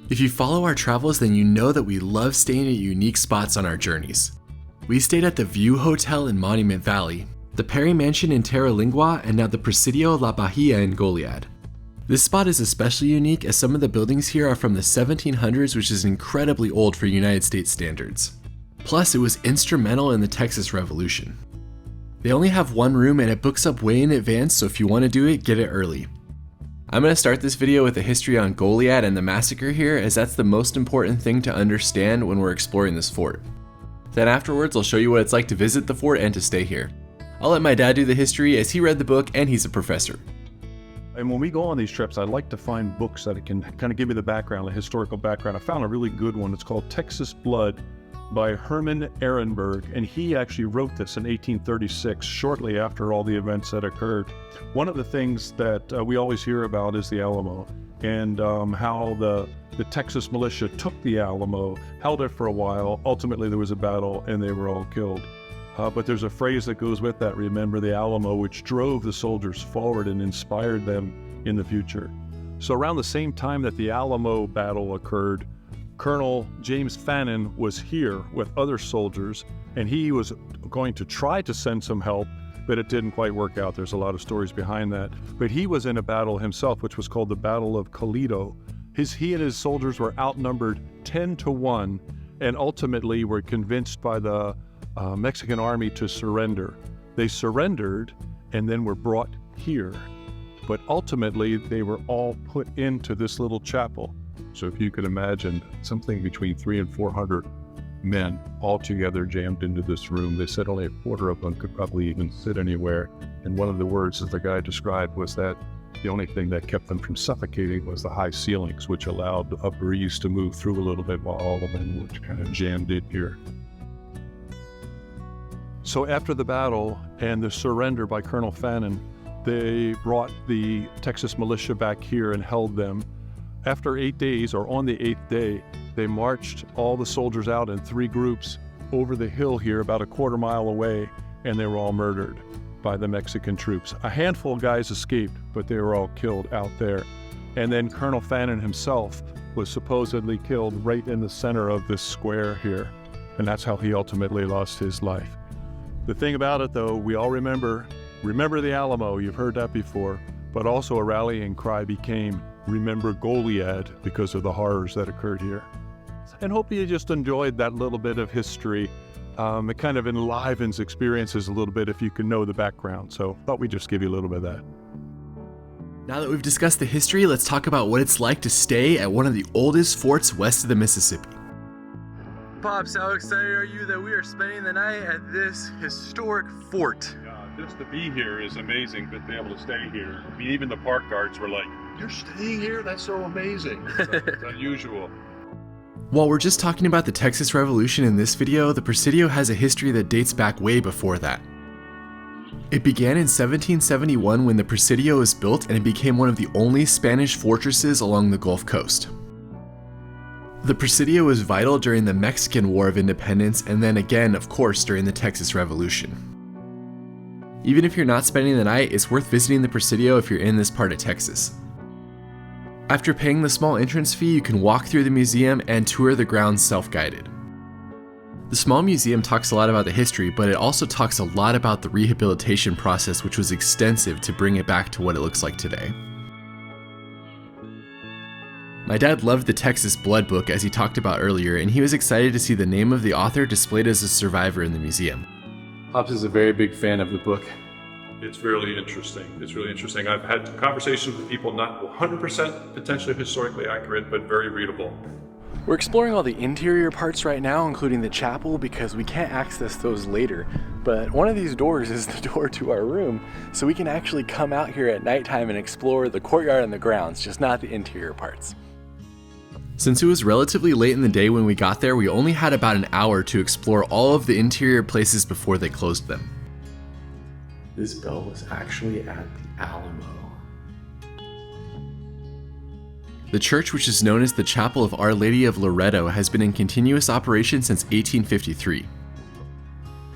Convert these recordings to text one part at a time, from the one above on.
If you follow our travels, then you know that we love staying at unique spots on our journeys. We stayed at the View Hotel in Monument Valley, the Perry Mansion in Terralingua, and now the Presidio La Bahía in Goliad. This spot is especially unique as some of the buildings here are from the 1700s, which is incredibly old for United States standards. Plus, it was instrumental in the Texas Revolution. They only have one room and it books up way in advance, so if you want to do it, get it early. I'm going to start this video with a history on Goliad and the massacre here, as that's the most important thing to understand when we're exploring this fort. Then afterwards, I'll show you what it's like to visit the fort and to stay here. I'll let my dad do the history as he read the book and he's a professor. And when we go on these trips, I like to find books that can kind of give me the background, the historical background. I found a really good one. It's called Texas Blood by Herman Ehrenberg, and he actually wrote this in 1836, shortly after all the events that occurred. One of the things that we always hear about is the Alamo, and how the Texas militia took the Alamo, held it for a while. Ultimately, there was a battle, and they were all killed. But there's a phrase that goes with that, remember the Alamo, which drove the soldiers forward and inspired them in the future. So around the same time that the Alamo battle occurred, Colonel James Fannin was here with other soldiers, and he was going to try to send some help, but it didn't quite work out. There's a lot of stories behind that. But he was in a battle himself, which was called the Battle of Toledo. He and his soldiers were outnumbered 10-1, and ultimately were convinced by the Mexican army to surrender. They surrendered and then were brought here. But ultimately, they were all put into this little chapel. So if you could imagine something between 300 and 400 men all together jammed into this room. They said only a quarter of them could probably even sit anywhere. And one of the words that the guy described was that the only thing that kept them from suffocating was the high ceilings, which allowed a breeze to move through a little bit while all the men were kind of jammed in here. So after the battle and the surrender by Colonel Fannin, they brought the Texas militia back here and held them. After 8 days, or on the 8th day, they marched all the soldiers out in 3 groups over the hill here about a quarter mile away, and they were all murdered by the Mexican troops. A handful of guys escaped, but they were all killed out there. And then Colonel Fannin himself was supposedly killed right in the center of this square here, and that's how he ultimately lost his life. The thing about it, though, we all remember the Alamo, you've heard that before, but also a rallying cry became, remember Goliad, because of the horrors that occurred here. And hope you just enjoyed that little bit of history. It kind of enlivens experiences a little bit if you can know the background. So thought we'd just give you a little bit of that. Now that we've discussed the history, let's talk about what it's like to stay at one of the oldest forts west of the Mississippi. Pops, how excited are you that we are spending the night at this historic fort? Just to be here is amazing, but to be able to stay here. I mean, even the park guards were like, "You're staying here? That's so amazing." It's unusual. While we're just talking about the Texas Revolution in this video, the Presidio has a history that dates back way before that. It began in 1771 when the Presidio was built, and it became one of the only Spanish fortresses along the Gulf Coast. The Presidio was vital during the Mexican War of Independence, and then again, of course, during the Texas Revolution. Even if you're not spending the night, it's worth visiting the Presidio if you're in this part of Texas. After paying the small entrance fee, you can walk through the museum and tour the grounds self-guided. The small museum talks a lot about the history, but it also talks a lot about the rehabilitation process, which was extensive to bring it back to what it looks like today. My dad loved the Texas Blood book, as he talked about earlier, and he was excited to see the name of the author displayed as a survivor in the museum. Pops is a very big fan of the book. It's really interesting. It's really interesting. I've had conversations with people, not 100% potentially historically accurate, but very readable. We're exploring all the interior parts right now, including the chapel, because we can't access those later. But one of these doors is the door to our room, so we can actually come out here at nighttime and explore the courtyard and the grounds, just not the interior parts. Since it was relatively late in the day when we got there, we only had about an hour to explore all of the interior places before they closed them. This bell was actually at the Alamo. The church, which is known as the Chapel of Our Lady of Loretto, has been in continuous operation since 1853.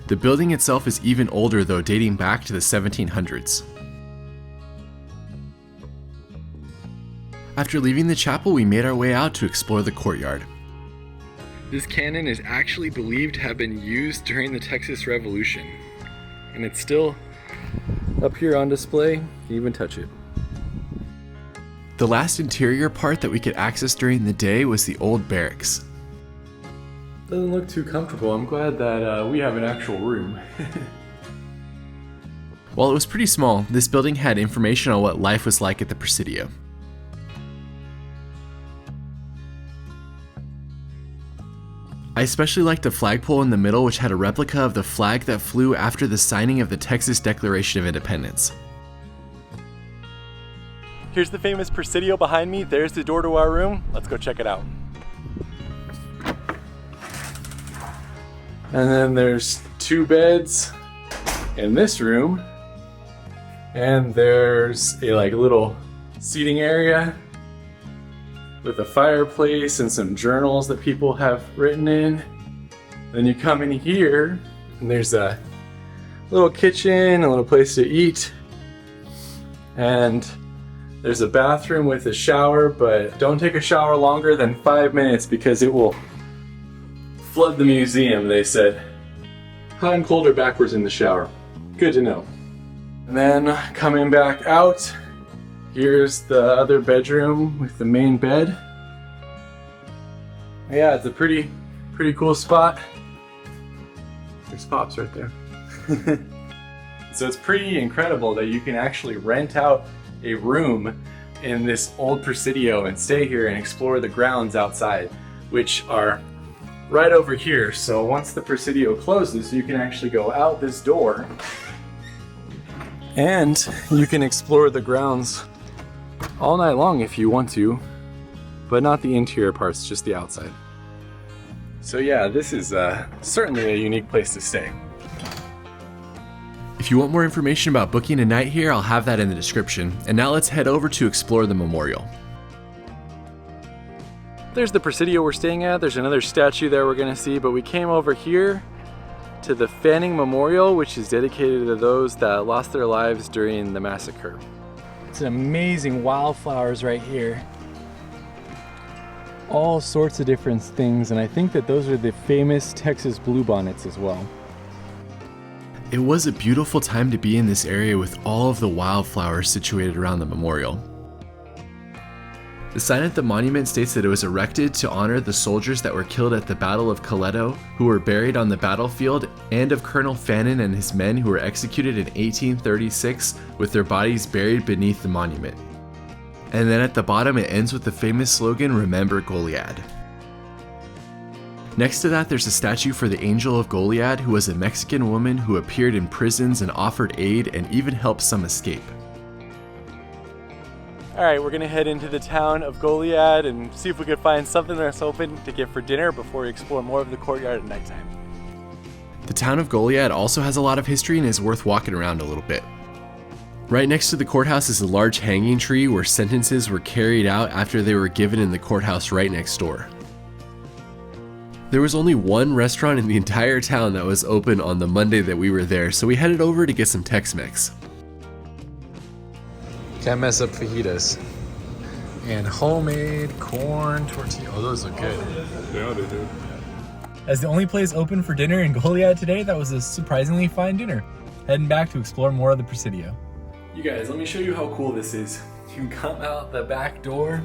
The building itself is even older, though, dating back to the 1700s. After leaving the chapel, we made our way out to explore the courtyard. This cannon is actually believed to have been used during the Texas Revolution. And it's still up here on display. You can even touch it. The last interior part that we could access during the day was the old barracks. Doesn't look too comfortable. I'm glad that we have an actual room. While it was pretty small, this building had information on what life was like at the Presidio. I especially liked the flagpole in the middle, which had a replica of the flag that flew after the signing of the Texas Declaration of Independence. Here's the famous Presidio behind me. There's the door to our room. Let's go check it out. And then there's 2 beds in this room. And there's a little seating area with a fireplace and some journals that people have written in. Then you come in here and there's a little kitchen, a little place to eat. And there's a bathroom with a shower, but don't take a shower longer than 5 minutes because it will flood the museum, they said. Hot and cold or backwards in the shower. Good to know. And then coming back out, here's the other bedroom with the main bed. Yeah, it's a pretty cool spot. There's Pops right there. So it's pretty incredible that you can actually rent out a room in this old Presidio and stay here and explore the grounds outside, which are right over here. So once the Presidio closes, you can actually go out this door and you can explore the grounds all night long if you want to, but not the interior parts, just the outside. So yeah, this is certainly a unique place to stay. If you want more information about booking a night here, I'll have that in the description. And now let's head over to explore the memorial. There's the Presidio we're staying at. There's another statue there we're gonna see, but we came over here to the Fanning Memorial, which is dedicated to those that lost their lives during the massacre. It's amazing wildflowers right here. All sorts of different things, and I think that those are the famous Texas bluebonnets as well. It was a beautiful time to be in this area with all of the wildflowers situated around the memorial. The sign at the monument states that it was erected to honor the soldiers that were killed at the Battle of Coleto, who were buried on the battlefield, and of Colonel Fannin and his men who were executed in 1836 with their bodies buried beneath the monument. And then at the bottom it ends with the famous slogan, "Remember Goliad." Next to that, there's a statue for the Angel of Goliad, who was a Mexican woman who appeared in prisons and offered aid and even helped some escape. All right, we're gonna head into the town of Goliad and see if we can find something that's open to get for dinner before we explore more of the courtyard at nighttime. The town of Goliad also has a lot of history and is worth walking around a little bit. Right next to the courthouse is a large hanging tree where sentences were carried out after they were given in the courthouse right next door. There was only one restaurant in the entire town that was open on the Monday that we were there, so we headed over to get some Tex-Mex. Can't mess up fajitas. And homemade corn tortilla. Oh, those look good. Yeah, they do. As the only place open for dinner in Goliad today, that was a surprisingly fine dinner. Heading back to explore more of the Presidio. You guys, let me show you how cool this is. You can come out the back door,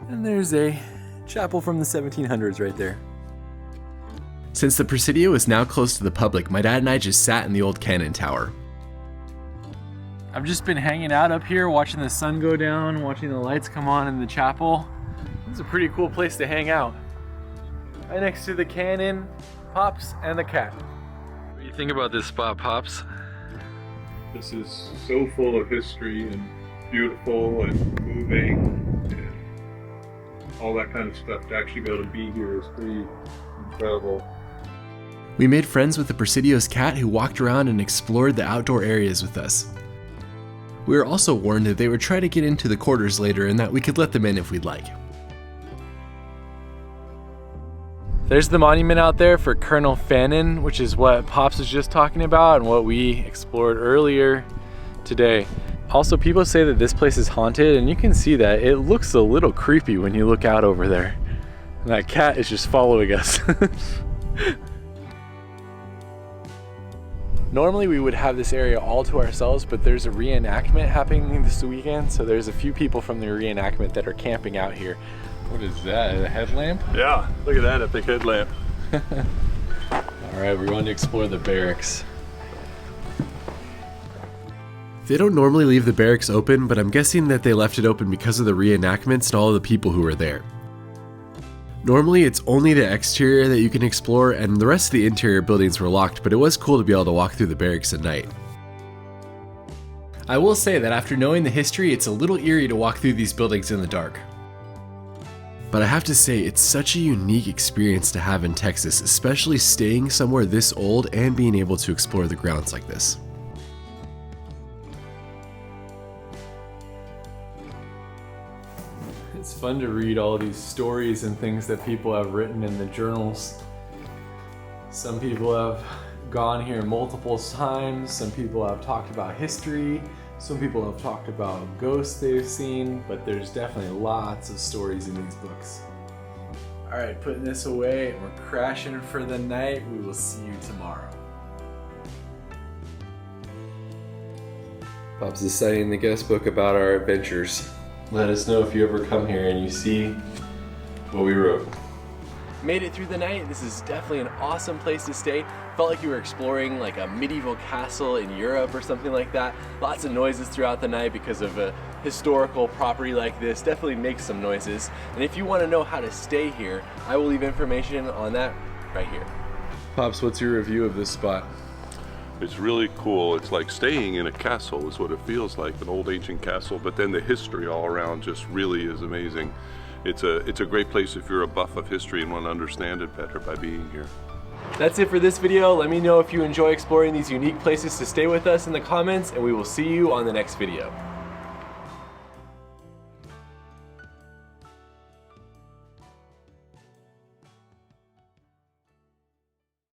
and there's a chapel from the 1700s right there. Since the Presidio is now closed to the public, my dad and I just sat in the old cannon tower. I've just been hanging out up here, watching the sun go down, watching the lights come on in the chapel. This is a pretty cool place to hang out. Right next to the cannon, Pops, and the cat. What do you think about this spot, Pops? This is so full of history and beautiful and moving and all that kind of stuff. To actually be able to be here is pretty incredible. We made friends with the Presidio's cat who walked around and explored the outdoor areas with us. We were also warned that they would try to get into the quarters later and that we could let them in if we'd like. There's the monument out there for Colonel Fannin, which is what Pops was just talking about and what we explored earlier today. Also, people say that this place is haunted, and you can see that. It looks a little creepy when you look out over there. And that cat is just following us. Normally we would have this area all to ourselves, but there's a reenactment happening this weekend, so there's a few people from the reenactment that are camping out here. What is that, a headlamp? Yeah, look at that epic headlamp. All right, we're going to explore the barracks. They don't normally leave the barracks open, but I'm guessing that they left it open because of the reenactments and all of the people who were there. Normally it's only the exterior that you can explore, and the rest of the interior buildings were locked, but it was cool to be able to walk through the barracks at night. I will say that after knowing the history, it's a little eerie to walk through these buildings in the dark. But I have to say, it's such a unique experience to have in Texas, especially staying somewhere this old and being able to explore the grounds like this. It's fun to read all these stories and things that people have written in the journals. Some people have gone here multiple times, some people have talked about history, some people have talked about ghosts they've seen, but there's definitely lots of stories in these books. Alright, putting this away, and we're crashing for the night. We will see you tomorrow. Pops is citing the guest book about our adventures. Let us know if you ever come here and you see what we wrote. Made it through the night. This is definitely an awesome place to stay. Felt like you were exploring like a medieval castle in Europe or something like that. Lots of noises throughout the night because of a historical property like this. Definitely makes some noises. And if you want to know how to stay here, I will leave information on that right here. Pops, what's your review of this spot? It's really cool. It's like staying in a castle is what it feels like, an old ancient castle, but then the history all around just really is amazing. It's a great place if you're a buff of history and want to understand it better by being here. That's it for this video. Let me know if you enjoy exploring these unique places to stay with us in the comments, and we will see you on the next video.